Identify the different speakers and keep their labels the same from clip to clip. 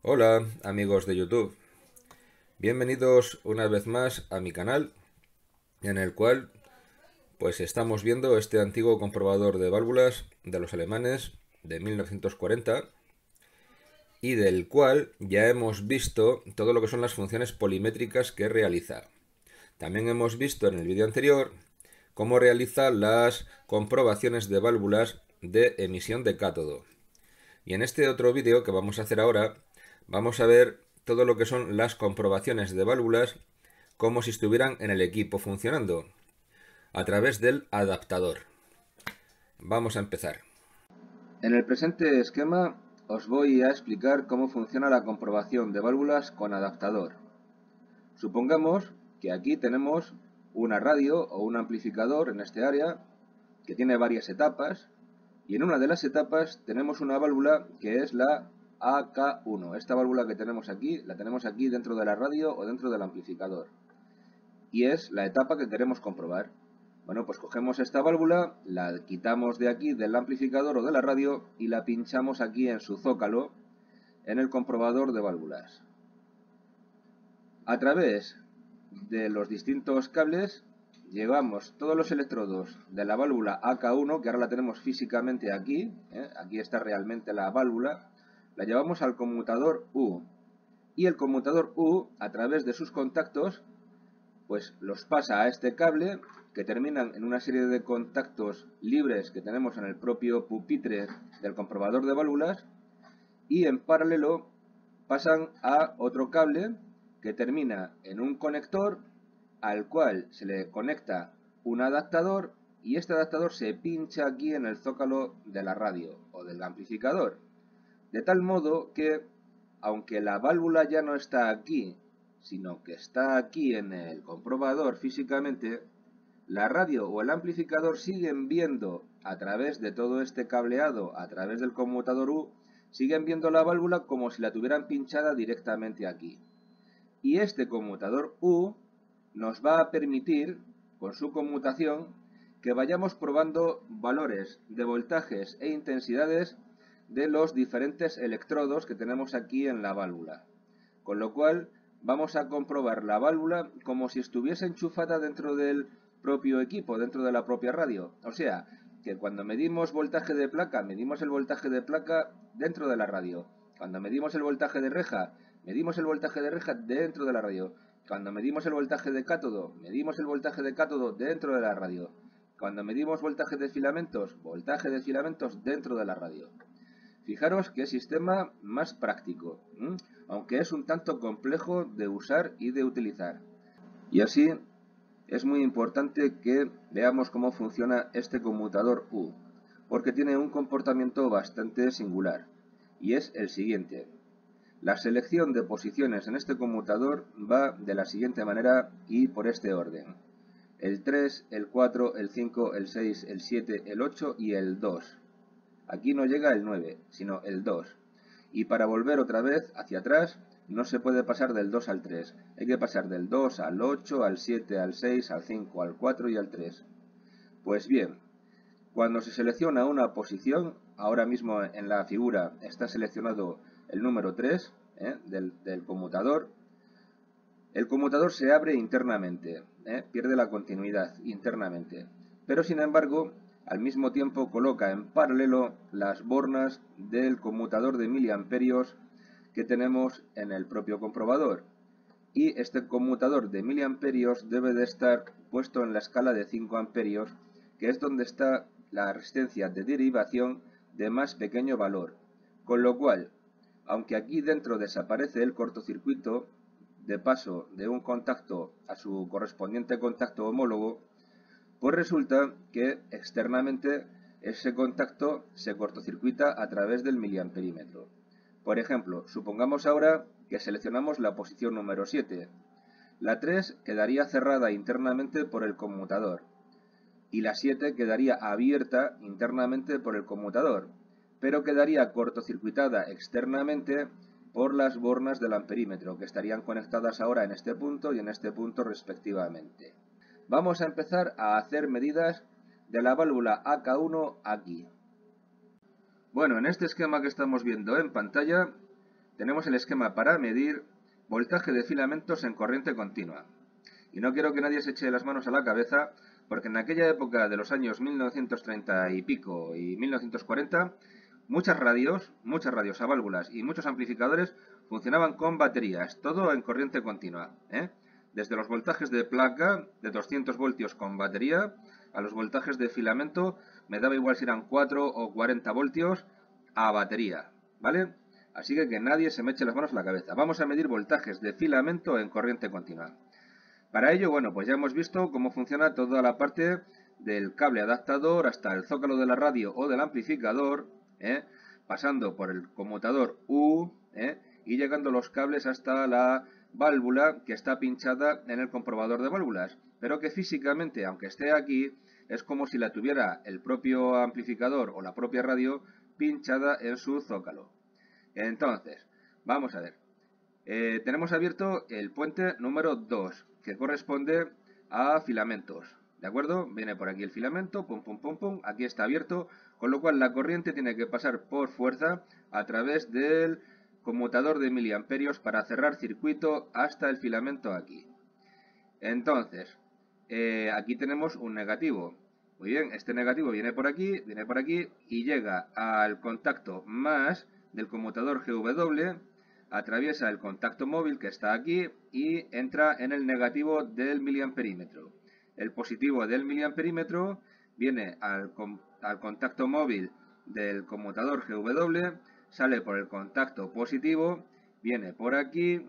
Speaker 1: Hola amigos de YouTube, bienvenidos una vez más a mi canal en el cual pues estamos viendo este antiguo comprobador de válvulas de los alemanes de 1940 y del cual ya hemos visto todo lo que son las funciones polimétricas que realiza. También hemos visto en el vídeo anterior cómo realiza las comprobaciones de válvulas de emisión de cátodo. Y en este otro vídeo que vamos a hacer ahora, vamos a ver todo lo que son las comprobaciones de válvulas como si estuvieran en el equipo funcionando, a través del adaptador. Vamos a empezar. En el presente esquema os voy a explicar cómo funciona la comprobación de válvulas con adaptador. Supongamos que aquí tenemos una radio o un amplificador en este área que tiene varias etapas y en una de las etapas tenemos una válvula que es la AK1. Esta válvula que tenemos aquí, la tenemos aquí dentro de la radio o dentro del amplificador. Y es la etapa que queremos comprobar. Bueno, pues cogemos esta válvula, la quitamos de aquí del amplificador o de la radio y la pinchamos aquí en su zócalo en el comprobador de válvulas. A través de los distintos cables llevamos todos los electrodos de la válvula AK1, que ahora la tenemos físicamente aquí, aquí está realmente la válvula, la llevamos al conmutador U. Y el conmutador U, a través de sus contactos, pues los pasa a este cable, que terminan en una serie de contactos libres que tenemos en el propio pupitre del comprobador de válvulas, y en paralelo pasan a otro cable que termina en un conector al cual se le conecta un adaptador y este adaptador se pincha aquí en el zócalo de la radio o del amplificador. De tal modo que, aunque la válvula ya no está aquí, sino que está aquí en el comprobador físicamente, la radio o el amplificador siguen viendo a través de todo este cableado, a través del conmutador U, siguen viendo la válvula como si la tuvieran pinchada directamente aquí. Y este conmutador U nos va a permitir, con su conmutación, que vayamos probando valores de voltajes e intensidades de los diferentes electrodos que tenemos aquí en la válvula. Con lo cual, vamos a comprobar la válvula como si estuviese enchufada dentro del propio equipo, dentro de la propia radio. O sea, que cuando medimos voltaje de placa, medimos el voltaje de placa dentro de la radio. Cuando medimos el voltaje de reja, medimos el voltaje de reja dentro de la radio. Cuando medimos el voltaje de cátodo, medimos el voltaje de cátodo dentro de la radio. Cuando medimos voltaje de filamentos dentro de la radio. Fijaros qué sistema más práctico, aunque es un tanto complejo de usar y de utilizar. Y así es muy importante que veamos cómo funciona este conmutador U, porque tiene un comportamiento bastante singular, y es el siguiente. La selección de posiciones en este conmutador va de la siguiente manera y por este orden. El 3, el 4, el 5, el 6, el 7, el 8 y el 2. Aquí no llega el 9, sino el 2. Y para volver otra vez hacia atrás, no se puede pasar del 2 al 3. Hay que pasar del 2 al 8, al 7, al 6, al 5, al 4 y al 3. Pues bien, cuando se selecciona una posición, ahora mismo en la figura está seleccionado el número 3 del conmutador, el conmutador se abre internamente, pierde la continuidad internamente. Pero sin embargo, al mismo tiempo coloca en paralelo las bornas del conmutador de miliamperios que tenemos en el propio comprobador. Y este conmutador de miliamperios debe de estar puesto en la escala de 5 amperios, que es donde está la resistencia de derivación de más pequeño valor. Con lo cual, aunque aquí dentro desaparece el cortocircuito, de paso de un contacto a su correspondiente contacto homólogo, pues resulta que externamente ese contacto se cortocircuita a través del miliamperímetro. Por ejemplo, supongamos ahora que seleccionamos la posición número 7. La 3 quedaría cerrada internamente por el conmutador y la 7 quedaría abierta internamente por el conmutador, pero quedaría cortocircuitada externamente por las bornas del amperímetro, que estarían conectadas ahora en este punto y en este punto respectivamente. Vamos a empezar a hacer medidas de la válvula AK1 aquí. Bueno, en este esquema que estamos viendo en pantalla, tenemos el esquema para medir voltaje de filamentos en corriente continua. Y no quiero que nadie se eche las manos a la cabeza, porque en aquella época de los años 1930 y pico y 1940, muchas radios a válvulas y muchos amplificadores funcionaban con baterías, todo en corriente continua, desde los voltajes de placa de 200 voltios con batería a los voltajes de filamento, me daba igual si eran 4 o 40 voltios a batería, ¿vale? Así que nadie se me eche las manos a la cabeza. Vamos a medir voltajes de filamento en corriente continua. Para ello, bueno, pues ya hemos visto cómo funciona toda la parte del cable adaptador hasta el zócalo de la radio o del amplificador, pasando por el conmutador U, y llegando los cables hasta la válvula que está pinchada en el comprobador de válvulas, pero que físicamente, aunque esté aquí, es como si la tuviera el propio amplificador o la propia radio pinchada en su zócalo. Entonces, vamos a ver. Tenemos abierto el puente número 2, que corresponde a filamentos. ¿De acuerdo? Viene por aquí el filamento, pum, pum, pum, pum, aquí está abierto, con lo cual la corriente tiene que pasar por fuerza a través del conmutador de miliamperios para cerrar circuito hasta el filamento aquí. Entonces, aquí tenemos un negativo. Muy bien, este negativo viene por aquí y llega al contacto más del conmutador GW, atraviesa el contacto móvil que está aquí y entra en el negativo del miliamperímetro. El positivo del miliamperímetro viene al contacto móvil del conmutador GW, sale por el contacto positivo, viene por aquí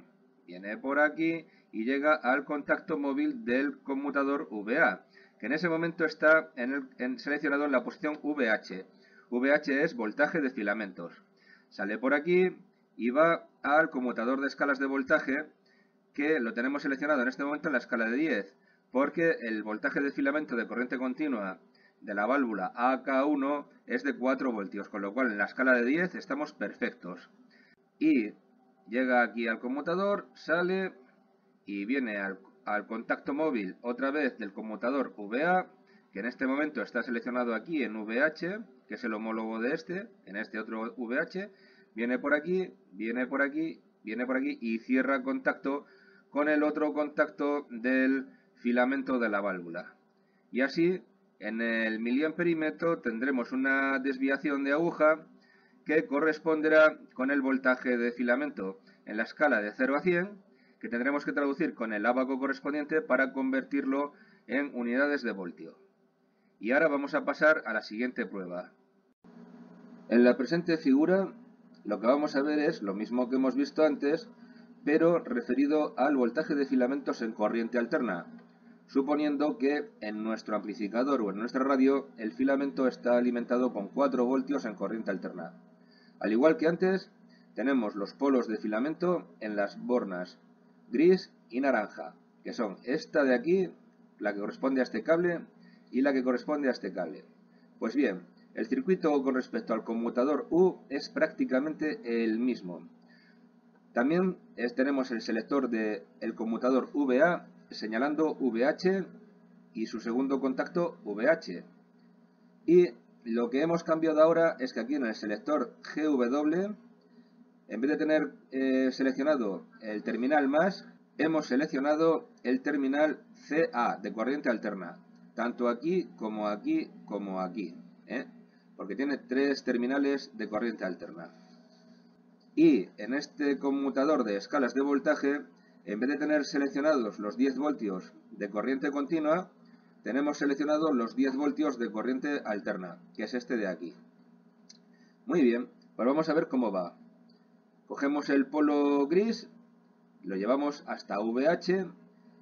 Speaker 1: y llega al contacto móvil del conmutador VA, que en ese momento está seleccionado en la posición VH. VH es voltaje de filamentos. Sale por aquí y va al conmutador de escalas de voltaje, que lo tenemos seleccionado en este momento en la escala de 10, porque el voltaje de filamento de corriente continua de la válvula AK1 es de 4 voltios, con lo cual en la escala de 10 estamos perfectos. Y llega aquí al conmutador, sale y viene al contacto móvil otra vez del conmutador VA, que en este momento está seleccionado aquí en VH, que es el homólogo de en este otro VH, viene por aquí y cierra contacto con el otro contacto del filamento de la válvula. Y así, en el miliamperímetro tendremos una desviación de aguja que corresponderá con el voltaje de filamento en la escala de 0 a 100, que tendremos que traducir con el ábaco correspondiente para convertirlo en unidades de voltio. Y ahora vamos a pasar a la siguiente prueba. En la presente figura lo que vamos a ver es lo mismo que hemos visto antes, pero referido al voltaje de filamentos en corriente alterna, suponiendo que en nuestro amplificador o en nuestra radio el filamento está alimentado con 4 voltios en corriente alterna. Al igual que antes, tenemos los polos de filamento en las bornas gris y naranja, que son esta de aquí, la que corresponde a este cable, y la que corresponde a este cable. Pues bien, el circuito con respecto al conmutador U es prácticamente el mismo. También tenemos el selector del conmutador VA señalando VH y su segundo contacto VH. Y lo que hemos cambiado ahora es que aquí en el selector GW, en vez de tener seleccionado el terminal más, hemos seleccionado el terminal CA de corriente alterna, tanto aquí como aquí como aquí, porque tiene 3 terminales de corriente alterna. Y en este conmutador de escalas de voltaje, en vez de tener seleccionados los 10 voltios de corriente continua, tenemos seleccionado los 10 voltios de corriente alterna, que es este de aquí. Muy bien, pues vamos a ver cómo va. Cogemos el polo gris, lo llevamos hasta VH.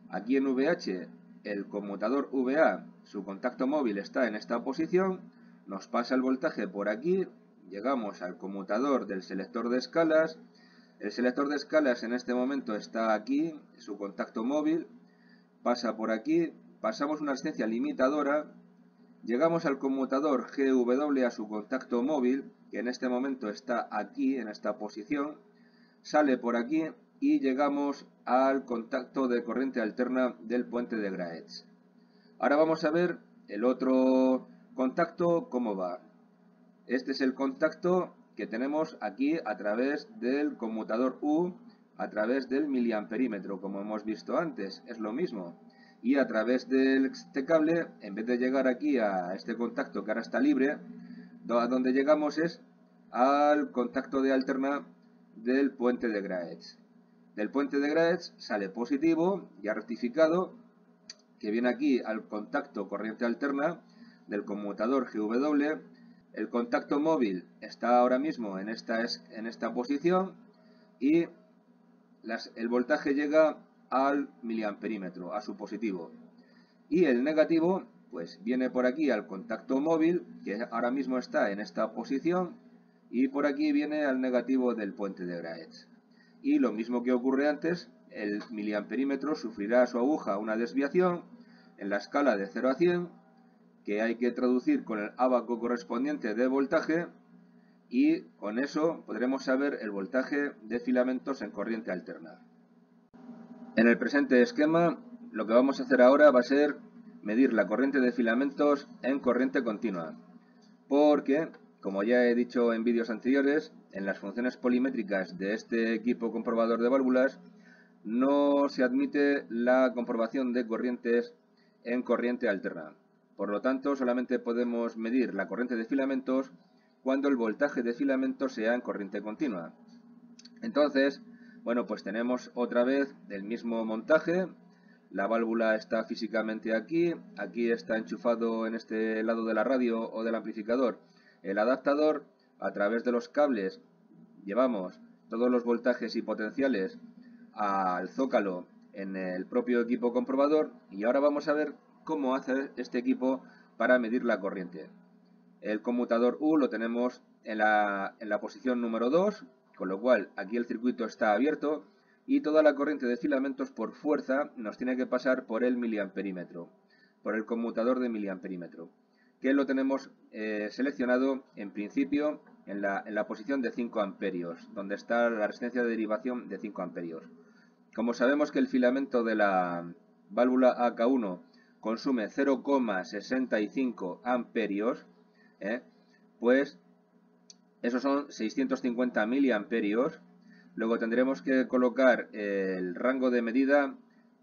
Speaker 1: Aquí en VH, el conmutador VA, su contacto móvil está en esta posición, nos pasa el voltaje por aquí, llegamos al conmutador del selector de escalas. El selector de escalas en este momento está aquí, su contacto móvil, pasa por aquí, pasamos una resistencia limitadora, llegamos al conmutador GW a su contacto móvil, que en este momento está aquí, en esta posición, sale por aquí y llegamos al contacto de corriente alterna del puente de Graetz. Ahora vamos a ver el otro contacto, cómo va. Este es el contacto que tenemos aquí a través del conmutador U, a través del miliamperímetro, como hemos visto antes, es lo mismo. Y a través de este cable, en vez de llegar aquí a este contacto que ahora está libre, a donde llegamos es al contacto de alterna del puente de Graetz. Del puente de Graetz sale positivo, ya rectificado, que viene aquí al contacto corriente alterna del conmutador GW. El contacto móvil está ahora mismo en esta posición y el voltaje llega al miliamperímetro, a su positivo. Y el negativo, pues viene por aquí al contacto móvil, que ahora mismo está en esta posición, y por aquí viene al negativo del puente de Graetz. Y lo mismo que ocurre antes, el miliamperímetro sufrirá a su aguja una desviación en la escala de 0 a 100, que hay que traducir con el ábaco correspondiente de voltaje, y con eso podremos saber el voltaje de filamentos en corriente alterna. En el presente esquema, lo que vamos a hacer ahora va a ser medir la corriente de filamentos en corriente continua, porque, como ya he dicho en vídeos anteriores, en las funciones polimétricas de este equipo comprobador de válvulas no se admite la comprobación de corrientes en corriente alterna. Por lo tanto, solamente podemos medir la corriente de filamentos cuando el voltaje de filamentos sea en corriente continua. Entonces, bueno, pues tenemos otra vez el mismo montaje. La válvula está físicamente aquí, aquí está enchufado en este lado de la radio o del amplificador el adaptador. A través de los cables llevamos todos los voltajes y potenciales al zócalo en el propio equipo comprobador, y ahora vamos a ver cómo hace este equipo para medir la corriente. El conmutador U lo tenemos en la posición número 2, con lo cual aquí el circuito está abierto y toda la corriente de filamentos por fuerza nos tiene que pasar por el miliamperímetro, por el conmutador de miliamperímetro, que lo tenemos seleccionado en principio en la posición de 5 amperios, donde está la resistencia de derivación de 5 amperios. Como sabemos que el filamento de la válvula AK1 consume 0,65 amperios, pues esos son 650 miliamperios. Luego tendremos que colocar el rango de medida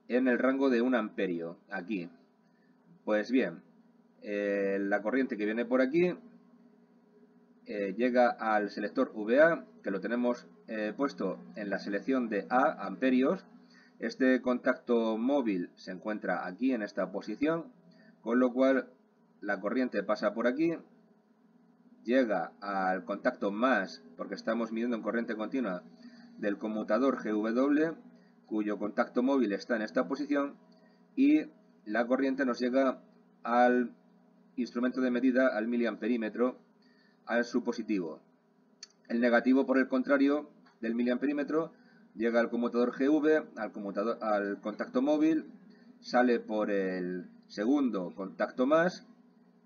Speaker 1: en el rango de 1 amperio, aquí. Pues bien, la corriente que viene por aquí llega al selector VA, que lo tenemos puesto en la selección de A, amperios. Este contacto móvil se encuentra aquí en esta posición, con lo cual la corriente pasa por aquí, llega al contacto más, porque estamos midiendo en corriente continua, del conmutador GW, cuyo contacto móvil está en esta posición, y la corriente nos llega al instrumento de medida, al miliamperímetro, al su positivo. El negativo, por el contrario, del miliamperímetro llega al conmutador GV, al contacto móvil, sale por el segundo contacto más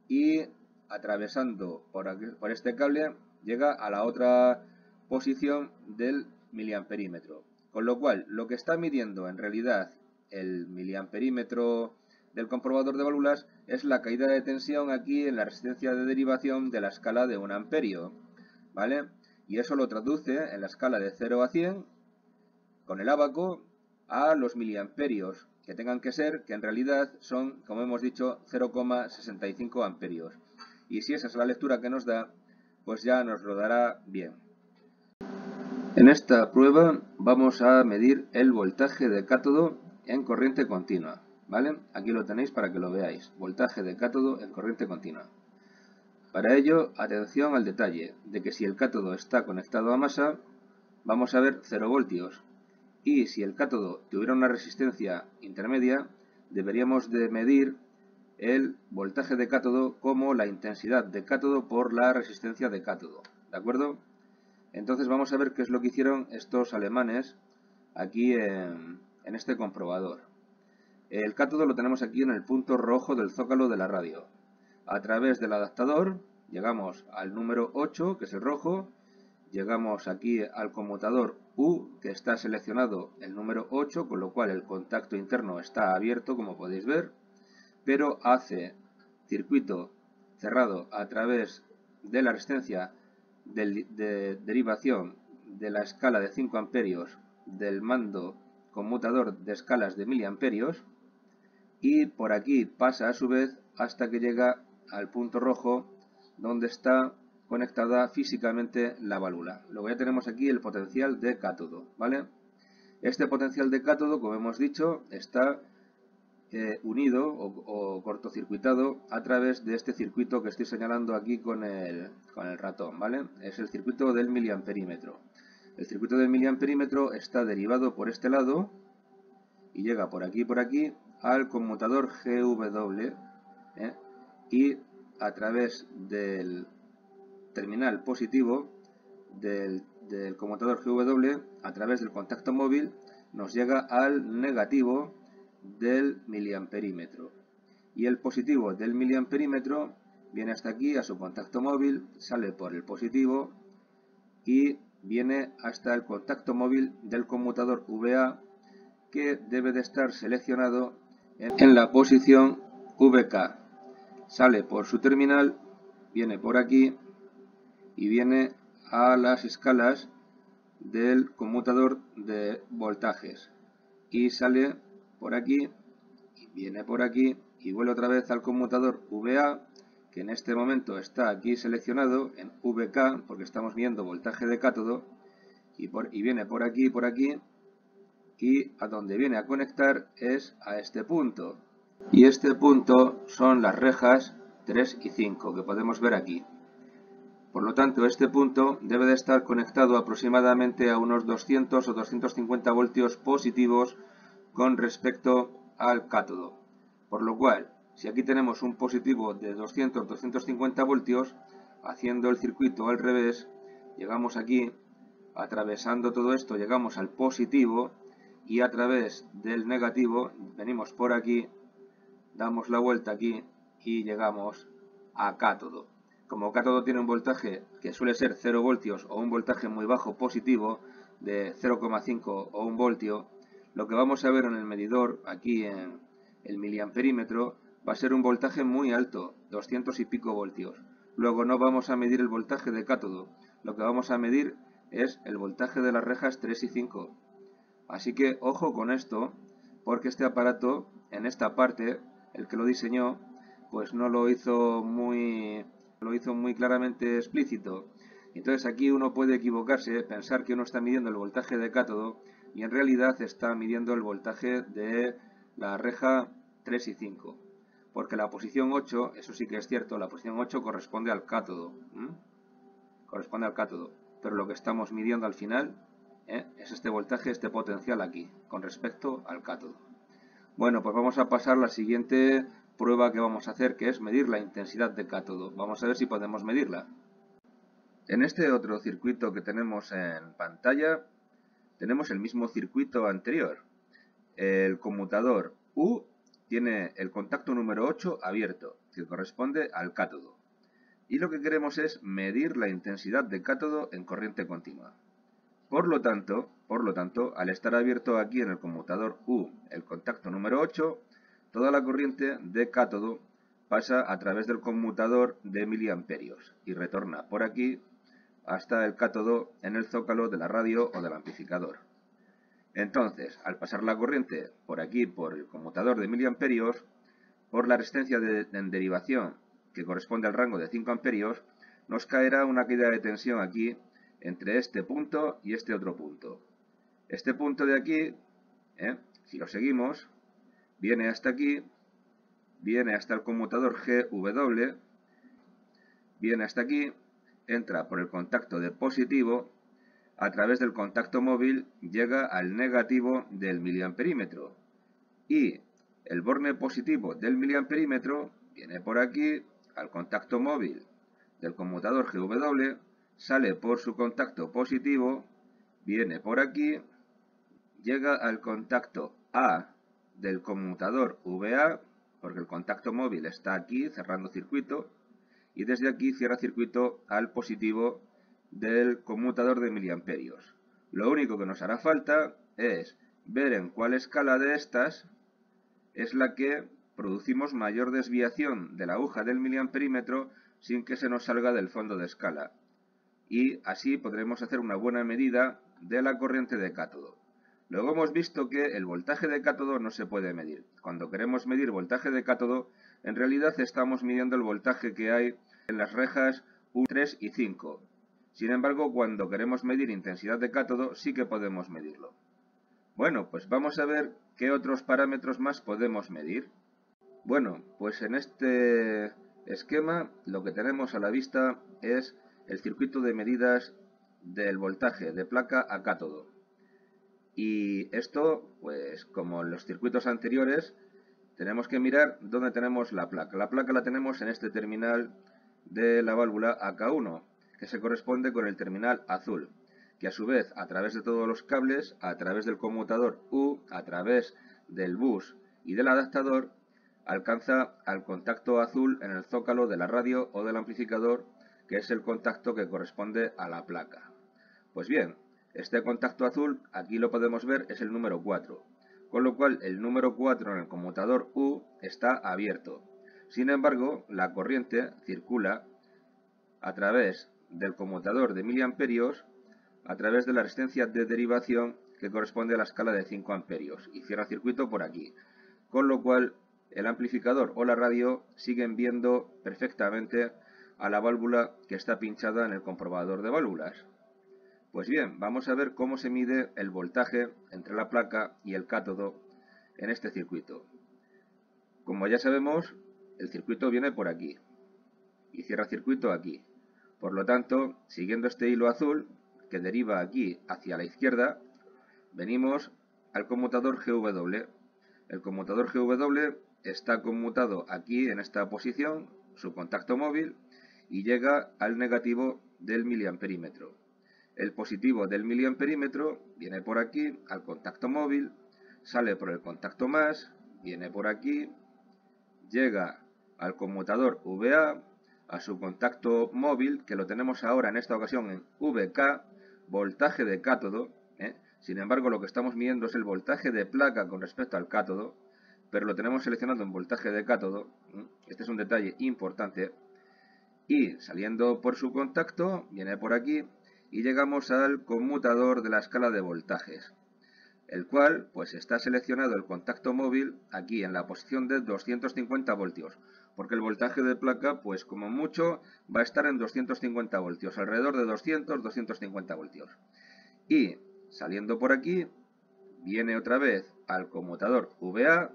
Speaker 1: y atravesando por este cable llega a la otra posición del miliamperímetro. Con lo cual, lo que está midiendo en realidad el miliamperímetro del comprobador de válvulas es la caída de tensión aquí en la resistencia de derivación de la escala de 1 amperio, ¿vale? Y eso lo traduce en la escala de 0 a 100 con el ábaco a los miliamperios que tengan que ser, que en realidad son, como hemos dicho, 0,65 amperios. Y si esa es la lectura que nos da, pues ya nos lo dará bien. En esta prueba vamos a medir el voltaje de cátodo en corriente continua, ¿vale? Aquí lo tenéis para que lo veáis, voltaje de cátodo en corriente continua. Para ello, atención al detalle de que si el cátodo está conectado a masa, vamos a ver 0 voltios. Y si el cátodo tuviera una resistencia intermedia, deberíamos de medir el voltaje de cátodo como la intensidad de cátodo por la resistencia de cátodo, ¿de acuerdo? Entonces vamos a ver qué es lo que hicieron estos alemanes aquí en este comprobador. El cátodo lo tenemos aquí en el punto rojo del zócalo de la radio. A través del adaptador llegamos al número 8, que es el rojo, llegamos aquí al conmutador U, que está seleccionado el número 8, con lo cual el contacto interno está abierto, como podéis ver, pero hace circuito cerrado a través de la resistencia de derivación de la escala de 5 amperios del mando conmutador de escalas de miliamperios, y por aquí pasa a su vez hasta que llega al punto rojo donde está conectada físicamente la válvula. Luego ya tenemos aquí el potencial de cátodo, ¿vale? Este potencial de cátodo, como hemos dicho, está unido o cortocircuitado a través de este circuito que estoy señalando aquí con el ratón, ¿vale? Es el circuito del miliamperímetro. El circuito del miliamperímetro está derivado por este lado y llega por aquí al conmutador GW, y a través del terminal positivo del conmutador GW, a través del contacto móvil, nos llega al negativo del miliamperímetro. Y el positivo del miliamperímetro viene hasta aquí a su contacto móvil, sale por el positivo y viene hasta el contacto móvil del conmutador VA, que debe de estar seleccionado en la posición VK. Sale por su terminal, viene por aquí y viene a las escalas del conmutador de voltajes y sale por aquí y viene por aquí y vuelve otra vez al conmutador VA, que en este momento está aquí seleccionado en VK porque estamos viendo voltaje de cátodo, y viene por aquí y a donde viene a conectar es a este punto, y este punto son las rejas 3 y 5 que podemos ver aquí. Por lo tanto, este punto debe de estar conectado aproximadamente a unos 200 o 250 voltios positivos con respecto al cátodo. Por lo cual, si aquí tenemos un positivo de 200 o 250 voltios, haciendo el circuito al revés, llegamos aquí, atravesando todo esto, llegamos al positivo y a través del negativo venimos por aquí, damos la vuelta aquí y llegamos a cátodo. Como cátodo tiene un voltaje que suele ser 0 voltios o un voltaje muy bajo positivo de 0,5 o 1 voltio, lo que vamos a ver en el medidor aquí en el miliamperímetro va a ser un voltaje muy alto, 200 y pico voltios. Luego no vamos a medir el voltaje de cátodo, lo que vamos a medir es el voltaje de las rejas 3 y 5. Así que ojo con esto, porque este aparato, en esta parte, el que lo diseñó, pues no lo hizo muy claramente explícito. Entonces aquí uno puede equivocarse, pensar que uno está midiendo el voltaje de cátodo y en realidad está midiendo el voltaje de la reja 3 y 5. Porque la posición 8, eso sí que es cierto, la posición 8 corresponde al cátodo. Corresponde al cátodo. Pero lo que estamos midiendo al final es este voltaje, este potencial aquí, con respecto al cátodo. Bueno, pues vamos a pasar a la siguiente prueba que vamos a hacer, que es medir la intensidad de cátodo. Vamos a ver si podemos medirla. En este otro circuito que tenemos en pantalla, tenemos el mismo circuito anterior. El conmutador U tiene el contacto número 8 abierto, que corresponde al cátodo. Y lo que queremos es medir la intensidad de cátodo en corriente continua. Por lo tanto, al estar abierto aquí en el conmutador U el contacto número 8, toda la corriente de cátodo pasa a través del conmutador de miliamperios y retorna por aquí hasta el cátodo en el zócalo de la radio o del amplificador. Entonces, al pasar la corriente por aquí, por el conmutador de miliamperios, por la resistencia en derivación, que corresponde al rango de 5 amperios, nos caerá una caída de tensión aquí entre este punto y este otro punto. Este punto de aquí, si lo seguimos, viene hasta aquí, viene hasta el conmutador GW, viene hasta aquí, entra por el contacto de positivo, a través del contacto móvil llega al negativo del miliamperímetro y el borne positivo del miliamperímetro viene por aquí al contacto móvil del conmutador GW, sale por su contacto positivo, viene por aquí, llega al contacto A del conmutador VA, porque el contacto móvil está aquí cerrando circuito, y desde aquí cierra circuito al positivo del conmutador de miliamperios. Lo único que nos hará falta es ver en cuál escala de estas es la que producimos mayor desviación de la aguja del miliamperímetro sin que se nos salga del fondo de escala. y así podremos hacer una buena medida de la corriente de cátodo. Luego hemos visto que el voltaje de cátodo no se puede medir. Cuando queremos medir voltaje de cátodo, en realidad estamos midiendo el voltaje que hay en las rejas 1, 3 y 5. Sin embargo, cuando queremos medir intensidad de cátodo, sí que podemos medirlo. Bueno, pues vamos a ver qué otros parámetros más podemos medir. Bueno, pues en este esquema lo que tenemos a la vista es el circuito de medidas del voltaje de placa a cátodo. Y esto, pues como en los circuitos anteriores, tenemos que mirar dónde tenemos la placa. La placa la tenemos en este terminal de la válvula AK1, que se corresponde con el terminal azul, que a su vez, a través de todos los cables, a través del conmutador U, a través del bus y del adaptador, alcanza al contacto azul en el zócalo de la radio o del amplificador, que es el contacto que corresponde a la placa. Pues bien, este contacto azul, aquí lo podemos ver, es el número 4, con lo cual el número 4 en el conmutador U está abierto. Sin embargo, la corriente circula a través del conmutador de miliamperios, a través de la resistencia de derivación que corresponde a la escala de 5 amperios y cierra circuito por aquí. Con lo cual, el amplificador o la radio siguen viendo perfectamente a la válvula que está pinchada en el comprobador de válvulas. Pues bien, vamos a ver cómo se mide el voltaje entre la placa y el cátodo en este circuito. Como ya sabemos, el circuito viene por aquí y cierra circuito aquí. Por lo tanto, siguiendo este hilo azul que deriva aquí hacia la izquierda, venimos al conmutador GW. El conmutador GW está conmutado aquí en esta posición, su contacto móvil, y llega al negativo del miliamperímetro. El positivo del miliamperímetro viene por aquí al contacto móvil, sale por el contacto más, viene por aquí, llega al conmutador VA, a su contacto móvil, que lo tenemos ahora en esta ocasión en VK, voltaje de cátodo. Sin embargo, lo que estamos midiendo es el voltaje de placa con respecto al cátodo, pero lo tenemos seleccionado en voltaje de cátodo. Este es un detalle importante. Y saliendo por su contacto, viene por aquí, y llegamos al conmutador de la escala de voltajes, el cual pues está seleccionado el contacto móvil aquí en la posición de 250 voltios, porque el voltaje de placa pues como mucho va a estar en 250 voltios, alrededor de 200-250 voltios. Y saliendo por aquí, viene otra vez al conmutador VA,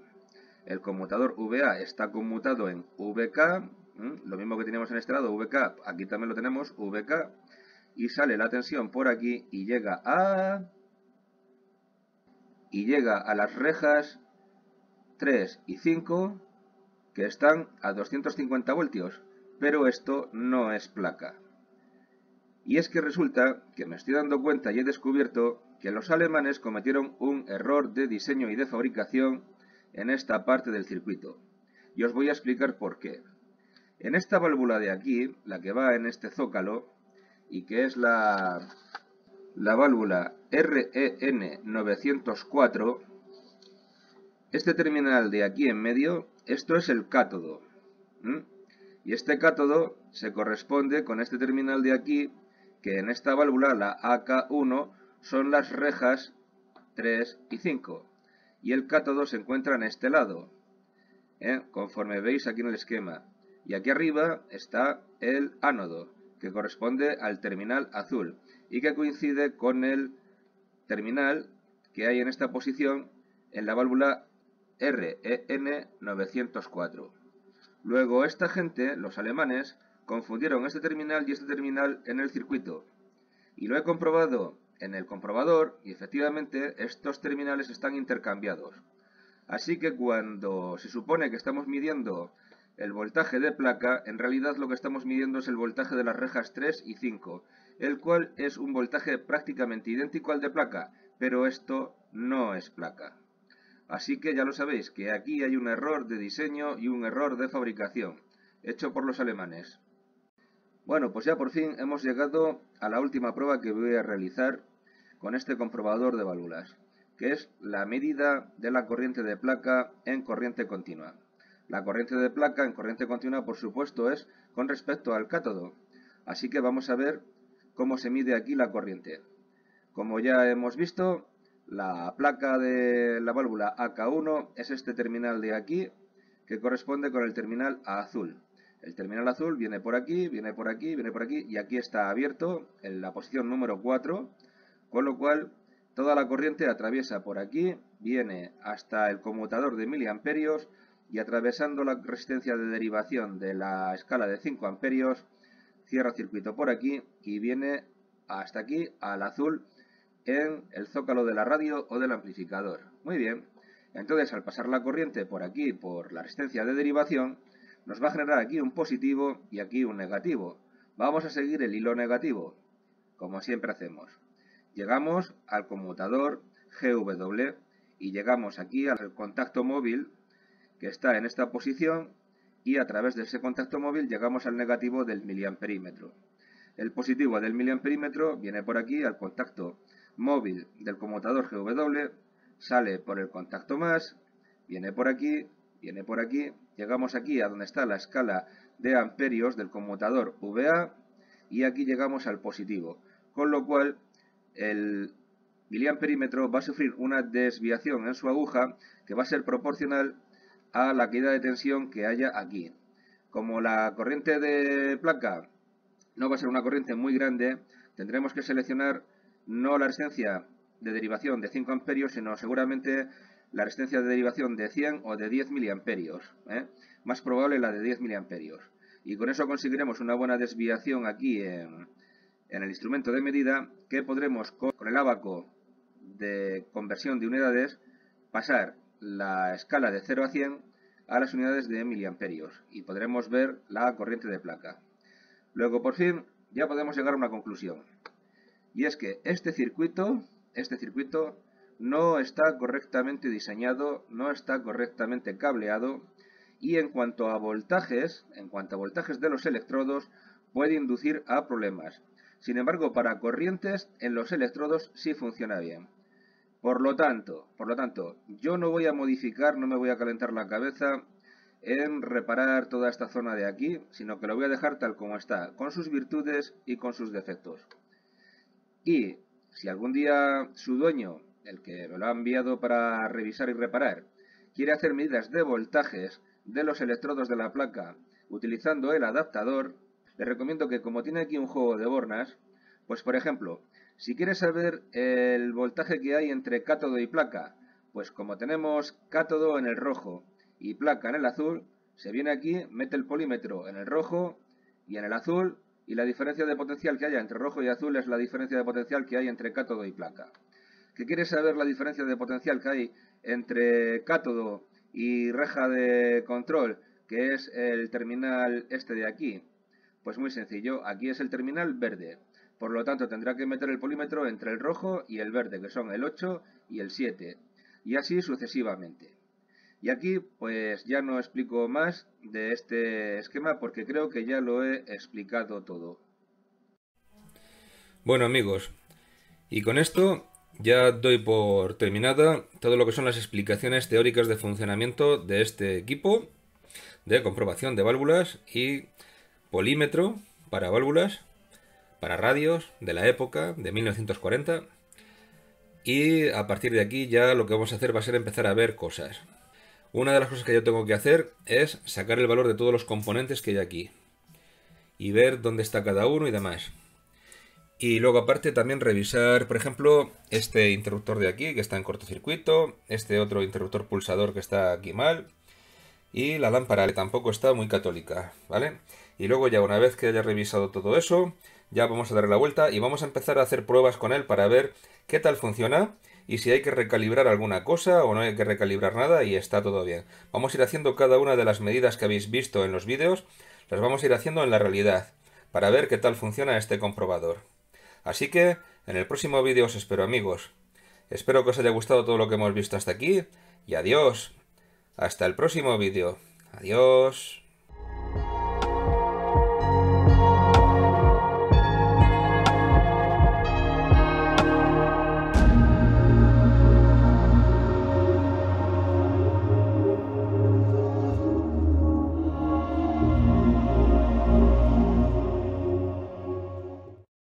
Speaker 1: el conmutador VA está conmutado en VK, lo mismo que teníamos en este lado, VK, aquí también lo tenemos, VK, y sale la tensión por aquí y llega a las rejas 3 y 5, que están a 250 voltios, pero esto no es placa. Y es que resulta que me estoy dando cuenta y he descubierto que los alemanes cometieron un error de diseño y de fabricación en esta parte del circuito. Y os voy a explicar por qué. En esta válvula de aquí, la que va en este zócalo, y que es la válvula REN 904, este terminal de aquí en medio, esto es el cátodo. Y este cátodo se corresponde con este terminal de aquí, que en esta válvula, la AK1, son las rejas 3 y 5. Y el cátodo se encuentra en este lado, conforme veis aquí en el esquema. Y aquí arriba está el ánodo, que corresponde al terminal azul y que coincide con el terminal que hay en esta posición en la válvula REN 904. Luego esta gente, los alemanes, confundieron este terminal y este terminal en el circuito. Y lo he comprobado en el comprobador y efectivamente estos terminales están intercambiados. Así que cuando se supone que estamos midiendo el voltaje de placa, en realidad lo que estamos midiendo es el voltaje de las rejas 3 y 5, el cual es un voltaje prácticamente idéntico al de placa, pero esto no es placa. Así que ya lo sabéis, que aquí hay un error de diseño y un error de fabricación, hecho por los alemanes. Bueno, pues ya por fin hemos llegado a la última prueba que voy a realizar con este comprobador de válvulas, que es la medida de la corriente de placa en corriente continua. La corriente de placa en corriente continua, por supuesto, es con respecto al cátodo. Así que vamos a ver cómo se mide aquí la corriente. Como ya hemos visto, la placa de la válvula AK1 es este terminal de aquí, que corresponde con el terminal azul. El terminal azul viene por aquí, viene por aquí, viene por aquí, y aquí está abierto en la posición número 4, con lo cual toda la corriente atraviesa por aquí, viene hasta el conmutador de miliamperios, y atravesando la resistencia de derivación de la escala de 5 amperios, cierra circuito por aquí y viene hasta aquí al azul en el zócalo de la radio o del amplificador. Muy bien, entonces al pasar la corriente por aquí, por la resistencia de derivación, nos va a generar aquí un positivo y aquí un negativo. Vamos a seguir el hilo negativo, como siempre hacemos. Llegamos al conmutador GW y llegamos aquí al contacto móvil que está en esta posición, y a través de ese contacto móvil llegamos al negativo del miliamperímetro. El positivo del miliamperímetro viene por aquí al contacto móvil del conmutador GW, sale por el contacto más, viene por aquí, llegamos aquí a donde está la escala de amperios del conmutador VA y aquí llegamos al positivo, con lo cual el miliamperímetro va a sufrir una desviación en su aguja que va a ser proporcional a la caída de tensión que haya aquí. Como la corriente de placa no va a ser una corriente muy grande, tendremos que seleccionar no la resistencia de derivación de 5 amperios, sino seguramente la resistencia de derivación de 100 o de 10 miliamperios. Más probable la de 10 miliamperios. Y con eso conseguiremos una buena desviación aquí en el instrumento de medida, que podremos con el ábaco de conversión de unidades pasar la escala de 0 a 100 a las unidades de miliamperios y podremos ver la corriente de placa. Luego, por fin, ya podemos llegar a una conclusión. Y es que este circuito no está correctamente diseñado, no está correctamente cableado, y en cuanto a voltajes de los electrodos, puede inducir a problemas. Sin embargo, para corrientes en los electrodos sí funciona bien. Por lo tanto, yo no voy a modificar, no me voy a calentar la cabeza en reparar toda esta zona de aquí, sino que lo voy a dejar tal como está, con sus virtudes y con sus defectos. Y si algún día su dueño, el que me lo ha enviado para revisar y reparar, quiere hacer medidas de voltajes de los electrodos de la placa utilizando el adaptador, le recomiendo que, como tiene aquí un juego de bornas, pues por ejemplo, si quieres saber el voltaje que hay entre cátodo y placa, pues como tenemos cátodo en el rojo y placa en el azul, se viene aquí, mete el polímetro en el rojo y en el azul, y la diferencia de potencial que haya entre rojo y azul es la diferencia de potencial que hay entre cátodo y placa. ¿Qué quieres saber la diferencia de potencial que hay entre cátodo y reja de control, que es el terminal este de aquí? Pues muy sencillo, aquí es el terminal verde. Por lo tanto, tendrá que meter el polímetro entre el rojo y el verde, que son el 8 y el 7, y así sucesivamente. Y aquí, pues ya no explico más de este esquema porque creo que ya lo he explicado todo.
Speaker 2: Bueno, amigos, y con esto ya doy por terminada todo lo que son las explicaciones teóricas de funcionamiento de este equipo de comprobación de válvulas y polímetro para válvulas, para radios de la época de 1940, y a partir de aquí ya lo que vamos a hacer va a ser empezar a ver cosas. Una de las cosas que yo tengo que hacer es sacar el valor de todos los componentes que hay aquí y ver dónde está cada uno y demás. Y luego aparte también revisar, por ejemplo, este interruptor de aquí que está en cortocircuito, este otro interruptor pulsador que está aquí mal, y la lámpara que tampoco está muy católica, ¿vale? Y luego ya una vez que haya revisado todo eso, ya vamos a darle la vuelta y vamos a empezar a hacer pruebas con él para ver qué tal funciona y si hay que recalibrar alguna cosa o no hay que recalibrar nada y está todo bien. Vamos a ir haciendo cada una de las medidas que habéis visto en los vídeos, las vamos a ir haciendo en la realidad para ver qué tal funciona este comprobador. Así que en el próximo vídeo os espero, amigos. Espero que os haya gustado todo lo que hemos visto hasta aquí y adiós. Hasta el próximo vídeo. Adiós.